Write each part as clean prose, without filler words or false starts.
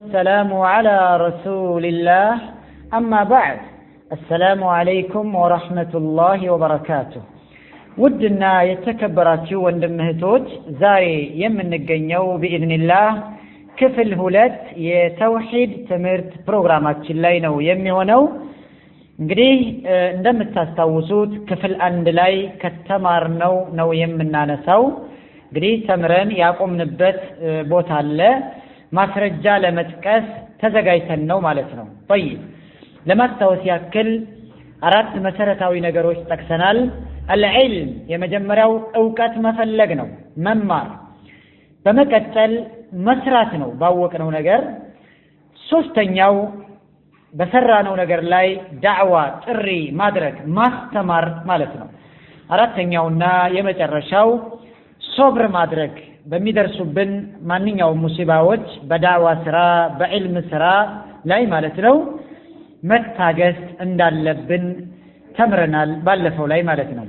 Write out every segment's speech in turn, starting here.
السلام على رسول الله أما بعد السلام عليكم ورحمة الله وبركاته ودنا يتكبراتيو وندمهتوج زاري يمن الجنيو بإذن الله كفل هولت يتوحيد تمرت برنامج اللينو يمي ونو እንግዲህ እንደምታስታውሱት ክፍል 1 ላይ ከተማርነው ነው የምናነሳው እንግዲህ ተምረን ያቆምንበት ቦታ አለ ማስረጃ ለመጥቀስ ተዘጋጅተን ነው ማለት ነው طيب ለማስታወስ ያክል አራት መሰረታዊ ነገሮች ጠቅሰናል العلم የመጀመሪያው ዕውቀት መፈለግ ነው መማር በመቀጠል መስራት ነው ባወቅነው ነገር ሶስተኛው በሰራነው ነገር ላይ ዳዕዋ ጥሪ ማድረግ ማስተማር ማለት ነው አራተኛውና የመጨረሻው ሶብር ማድረግ በሚደርሱብን ማንኛውም ሙሲባዎች በዳዕዋ ስራ በዕልም ስራ ላይ ማለት ነው መታገስ እንዳለብን ተምረናል ባለፈው ላይ ማለት ነው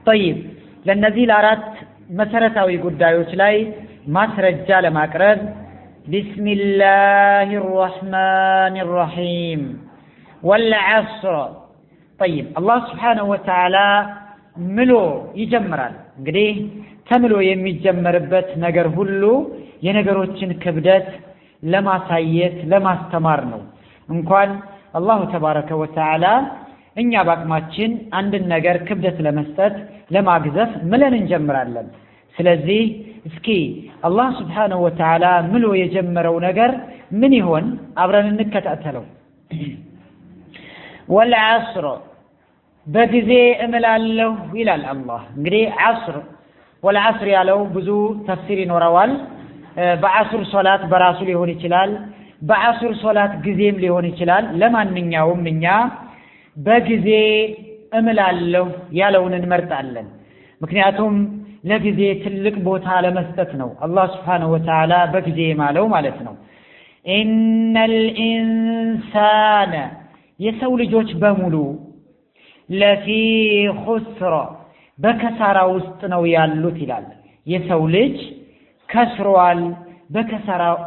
طيب ለነዚህ ለአራት መሰረታዊ ጉዳዮች ላይ ማስረጃ ለማቅረብ بسم الله الرحمن الرحيم والعصر طيب الله سبحانه وتعالى ملو يجمرال እንግዲህ ተምሎ የሚጀመርበት ነገር ሁሉ የነገሮችን ክብደት ለማሳየት ለማስተማር ነው እንኳን አላሁ ተባረከ ወተዓላ እኛ ባቅማችን አንድን ነገር ክብደት ለመስጠት ለማግዘፍ ምለን እንጀምራለን ስለዚህ እስኪ አላህ Subhanahu Wa Ta'ala ምሎ የጀመረው ነገር ምን ይሆን አብረን እንከታተለው والعصر በጊዜ እምላለሁ ይላል አላህ እንግዲህ ዓስር والعصر ያለው ብዙ ተፍሲር ይኖረዋል በዓስር ሶላት በራሱ ሊሆን ይችላል በዓስር ሶላት ጊዜም ሊሆን ይችላል ለማንኛውም እኛ በጊዜ እምላለሁ ያለውን እንመርጣለን ምክንያቱም ለጊዜ ትልቅ ቦታ ለመስጠት ነው አላህ Subhanahu Wa Ta'ala በጊዜ ማለው ማለት ነው ኢነል ኢንሳነ የሰው ልጆች በሙሉ ለፊ ኹስራ በከሳራ ውስጥ ነው ያሉት ይላል የሰው ልጅ ከስሯል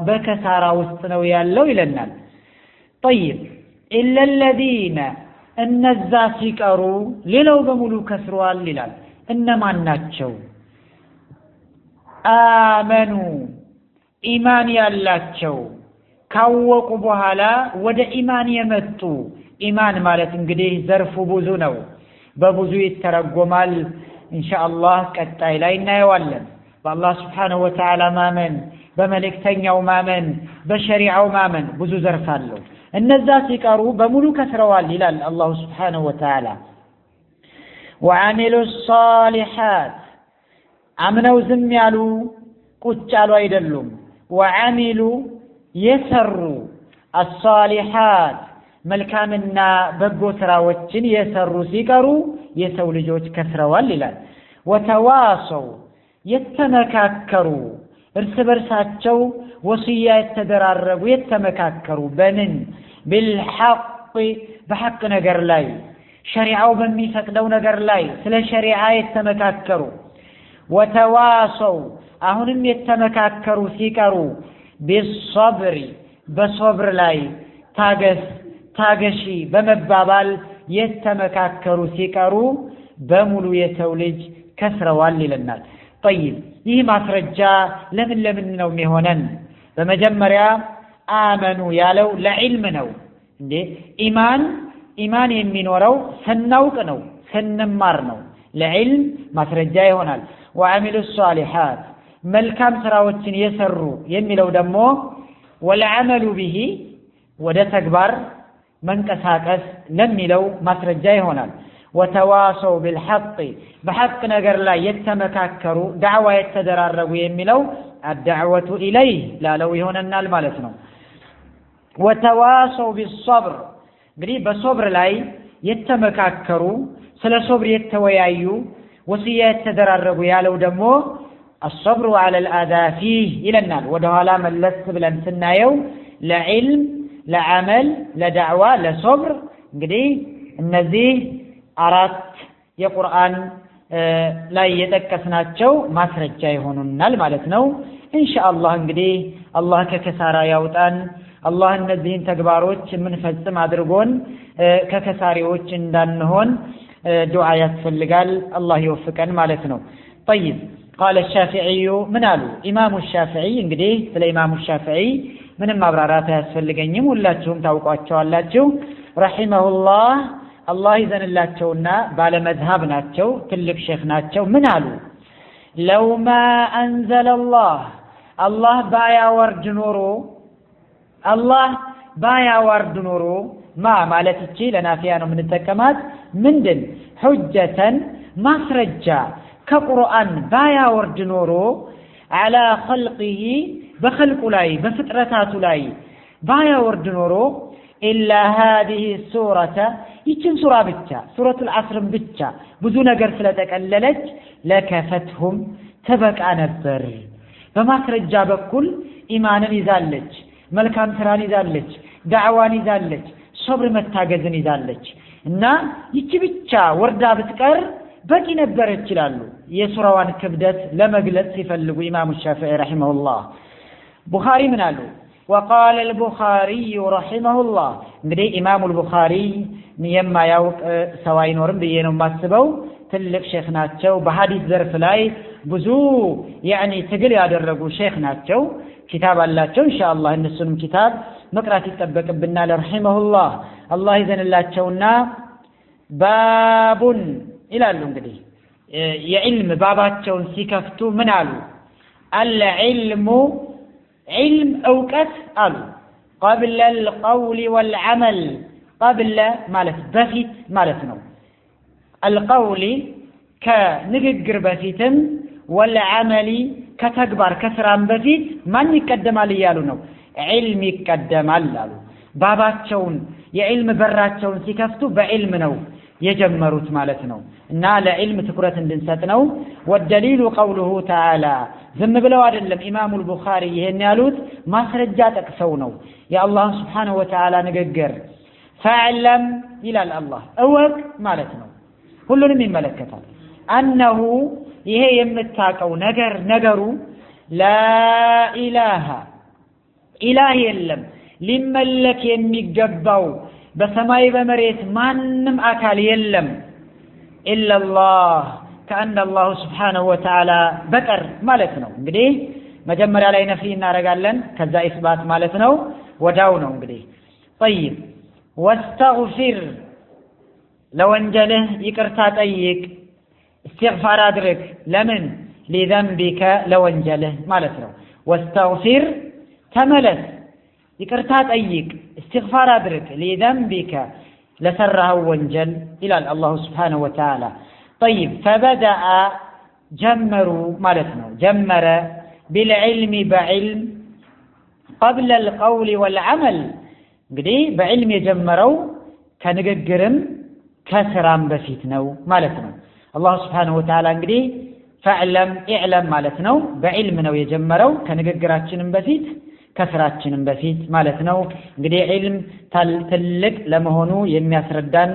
በከሳራ ውስጥ ነው ያለው ይለናል طيب الا الذين እነዛ ሲቀሩ ሌላው በሙሉ ከስሯል ይላል እነማን ናቸው አመኑ ኢማን ያላቸው ካወቁ በኋላ ወደ ኢማን የመጡ ኢማን ማለት እንግዲህ ዘርፉ ብዙ ነው በብዙ ይተረጎማል ኢንሻአላህ ቀጣይ ላይ እናየዋለን በአላህ Subhanahu Wa Ta'ala ማመን በመልእክተኛው ማመን በሸሪዓው ማመን ብዙ ዘርፍ አለው እነዛ ሲቀሩ በሙሉ ከስረዋል ይላል አላህ Subhanahu Wa Ta'ala وعملوا الصالحات አምነው ዝም ያሉ ቁጭ ያሉ አይደሉም وعملوا የሰሩ الصالحات መልካምና በጎ ስራዎችን የሰሩ ሲቀሩ የሰው ልጆች ከስረዋል ይላል ወተዋሰው የተመካከሩ እርስ በርሳቸው ወሲያ የተደራረጉ የተመካከሩ በምን بالحق በሐቅ ነገር ላይ ሸሪዓው በሚፈቅደው ነገር ላይ ስለ ሸሪዓ የተመካከሩ ወተዋሰው አሁንም የተመካከሩ ሲቀሩ بالصبر በሶብር ላይ ታገሺ በመባባል የተመካከሩ ሲቀሩ በሙሉ የሰው ልጅ ከስረዋል ይለናል طيب ይህ ማስረጃ ለምን ነው የሚሆነን በመጀመሪያ አመኑ ያለው ለዕልም ነው እንዴ ኢማን የሚኖረው ስናውቅ ነው ስንማር ነው ለዕልም ማስረጃ ይሆናል وعملوا الصالحات መልካም ስራዎችን የሰሩ የሚለው ደግሞ والعمل به ወደ ተግባር መንቀሳቀስ ለሚለው ማስረጃ ይሆናል وتواصوا بالحق بحق ነገር ላይ የተመካከሩ ዳዕዋ የተደራረጉ የሚለው الدعوة إليه ላለው ይሆነናል ማለት ነው وتواصوا بالصبر እንግዲህ በሶብር ላይ የተመካከሩ ስለ ሶብር የተወያዩ ወሲያ የተደራረጉ ያለው ደግሞ الصبر على الأذى فيه ይለናል ወደኋላ መለስ ብለን ስናየው ለዕልም ለዓመል ለዳዕዋ ለሶብር እንግዲህ እነዚህ አራት የቁርአን ላይ የጠቀስናቸው ማስረጃ ይሆኑናል ማለት ነው ኢንሻአላህ እንግዲህ አላህ ከከሳራ ያውጣን። አላህ እነዚህን ተግባሮች የምንፈጽም አድርጎን ከከሳሪዎች እንዳንሆን ዱዓ ያስፈልጋል። አላህ ይወፍቀን ማለት ነው። طيب قال الشافعي من قالوا امام الشافعي እንግዲህ ስለ ኢማሙ ሻፊዒ ምንም ማብራራት አያስፈልገኝም፣ ሁላችሁም ታውቋቸዋላችሁ። ረሂመሁላህ አላህ ይዘንላቸውና ባለ መዝሀብ ናቸው፣ ትልቅ ሼክ ናቸው። ምን አሉ? ለው ማ አንዘለ አላህ ባያወርድ ኖሮ አላህ ባያወርድ ኖሮ ማ ማለት እቺ ለናፊያ ነው የምንጠቀማት። ምንድን ሁጀተን ማስረጃ ከቁርአን ባያወርድ ኖሮ አላ ኸልቂሂ በኸልቁ ላይ በፍጥረታቱ ላይ ባያወርድ ኖሮ ኢላ ሃዚህ ሱረተ ይችን ሱራ ብቻ ሱረቱል ዐስርን ብቻ ብዙ ነገር ስለጠቀለለች ለከፈትሁም ተበቃ ነበር። በማስረጃ በኩል ኢማንን ይዛለች፣ መልካም ስራን ይዛለች፣ ዳዕዋን ይዛለች፣ ሶብር መታገዝን ይዛለች እና ይቺ ብቻ ወርዳ ብትቀር በቂ ነበር ይችላሉ። የሱራዋን ክብደት ለመግለጽ ሲፈልጉ ኢማሙ ሻፊዒ ረሂመሁላህ ቡኻሪ ምን አሉ? وقال البخاري رحمه الله እንግዲህ ኢማሙ አልቡኻሪ የማያውቅ ሰው አይኖርም ብዬ ነው የማስበው። ትልቅ ሼክ ናቸው። በሐዲስ ዘርፍ ላይ ብዙ ትግል ያደረጉ ሼክ ናቸው። ኪታብ አላቸው። ኢንሻአላህ እነሱንም ኪታብ መቅራት ይጠበቅብናል። ረሂመሁላህ አላህ ይዘንላቸውና ባቡን ይላሉ። እንግዲህ የዕልም ባባቸውን ሲከፍቱ ምን አሉ? አልዕልሙ علم أوقات قالوا قبل القول والعمل قبل مالت بفيت مالتنا القول كنقر بفيتم والعمل كتكبر كسران بفيت من يقدم عليالنا علم يقدم على باباتشون يعلم براتشون سيكفتوا بعلمنا يجمروت مالتنا እና ለዕልም ትኩረት እንድንሰጥ ነው። ወደሊሉ ቀውሉሁ ተዓላ ዝም ብለው አይደለም ኢማሙ አልቡኻሪ ይሄን ያሉት ማስረጃ ጠቅሰው ነው። የአላህ ሱብሓነሁ ወተዓላ ንግግር ፈዕለም ይላል አላህ እወቅ ማለት ነው። ሁሉንም ይመለከታል። አነሁ ይሄ የምታቀው ነገሩ ላኢላሃ ኢላህ የለም ሊመለክ የሚገባው በሰማይ በመሬት ማንም አካል የለም ኢላላህ ከአን አላሁ ስብሓነሁ ወተዓላ በቀር ማለት ነው። እንግዲህ መጀመሪያ ላይ ነፊ እናደርጋለን፣ ከዛ ኢስባት ማለት ነው። ወዳው ነው እንግዲህ ጠይብ ወስተግፊር ለወንጀልህ ይቅርታ ጠይቅ፣ እስትግፋር አድርግ። ለምን? ሊዘንቢከ ለወንጀልህ ማለት ነው። ወስተግፊር ተመለስ፣ ይቅርታ ጠይቅ፣ እስትግፋር አድርግ። ሊዘንቢከ ለሰራኸው ወንጀል ይላል አላሁ ስብሓነሁ ወተዓላ። ጠይብ ፈበደአ ጀመሩ ማለት ነው። ጀመረ ቢልዕልሚ በዕልም ቀብለ አልቀውል ወልዐመል እንግዲህ በዕልም የጀመረው ከንግግርም ከስራም በፊት ነው ማለት ነው። አላሁ ስብሓነሁ ወተዓላ እንግዲህ ፈዕለም ኢዕለም ማለት ነው። በዕልም ነው የጀመረው ከንግግራችንም በፊት ከስራችንም በፊት ማለት ነው። እንግዲህ ዒልም ትልቅ ለመሆኑ የሚያስረዳን